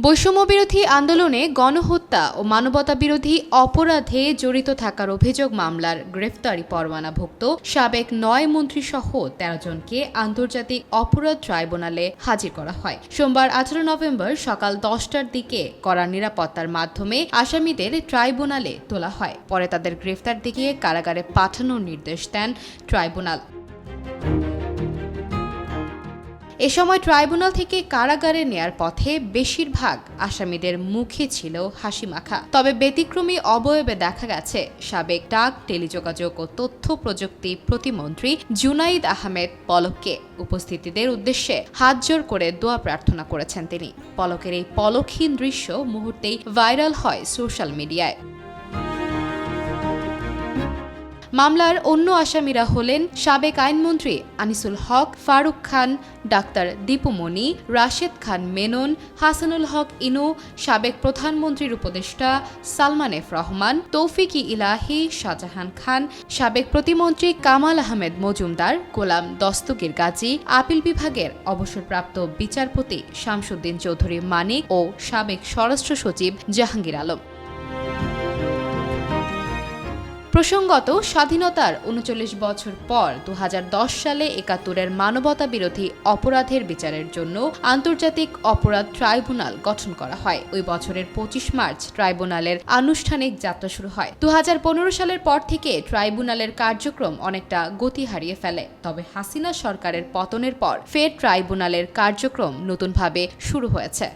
বৈষম্যবিরোধী আন্দোলনে গণহত্যা ও মানবতাবিরোধী অপরাধে জড়িত থাকার অভিযোগ মামলার গ্রেফতারি পরোয়ানাভুক্ত সাবেক ৯ মন্ত্রীসহ ১৩ জনকে আন্তর্জাতিক অপরাধ ট্রাইব্যুনালে হাজির করা হয়। সোমবার ১৮ নভেম্বর সকাল ১০টার দিকে কড়া নিরাপত্তার মাধ্যমে আসামিদের ট্রাইব্যুনালে তোলা হয়। পরে তাদের গ্রেফতার দেখিয়ে কারাগারে পাঠানোর নির্দেশ দেন ট্রাইব্যুনাল। এ সময় ট্রাইব্যুনাল থেকে কারাগারে নেয়ার পথে বেশিরভাগ আসামিদের মুখে ছিল হাসিমাখা। তবে ব্যতিক্রমী অবয়বে দেখা গেছে সাবেক ডাক, টেলিযোগাযোগ ও তথ্য প্রযুক্তি প্রতিমন্ত্রী জুনাইদ আহমেদ পলককে। উপস্থিতিদের উদ্দেশ্যে হাতজোড় করে দোয়া প্রার্থনা করেছেন তিনি। পলকের এই পলকহীন দৃশ্য মুহূর্তেই ভাইরাল হয় সোশ্যাল মিডিয়ায়। মামলার অন্য আসামিরা হলেন সাবেক আইনমন্ত্রী আনিসুল হক, ফারুক খান, ডাক্তার দীপু মনি, রাশেদ খান মেনন, হাসানুল হক ইনু, সাবেক প্রধানমন্ত্রীর উপদেষ্টা সালমান এফ রহমান, তৌফিক-ই ইলাহি, শাহজাহান খান, সাবেক প্রতিমন্ত্রী কামাল আহমেদ মজুমদার, গোলাম দস্তগীর গাজী, আপিল বিভাগের অবসরপ্রাপ্ত বিচারপতি শামসুদ্দিন চৌধুরী মানিক ও সাবেক স্বরাষ্ট্র সচিব জাহাঙ্গীর আলম। প্রসঙ্গত, স্বাধীনতার ৩৯ বছর পর ২০১০ সালে ৭১-এর মানবতাবিরোধী অপরাধের বিচারের জন্য আন্তর্জাতিক অপরাধ ট্রাইব্যুনাল গঠন করা হয়। ওই বছরের ২৫ মার্চ ট্রাইব্যুনালের আনুষ্ঠানিক যাত্রা শুরু হয়। ২০১৫ সালের পর থেকে ট্রাইব্যুনালের কার্যক্রম অনেকটা গতি হারিয়ে ফেলে। তবে হাসিনা সরকারের পতনের পর ফের ট্রাইব্যুনালের কার্যক্রম নতুনভাবে শুরু হয়েছে।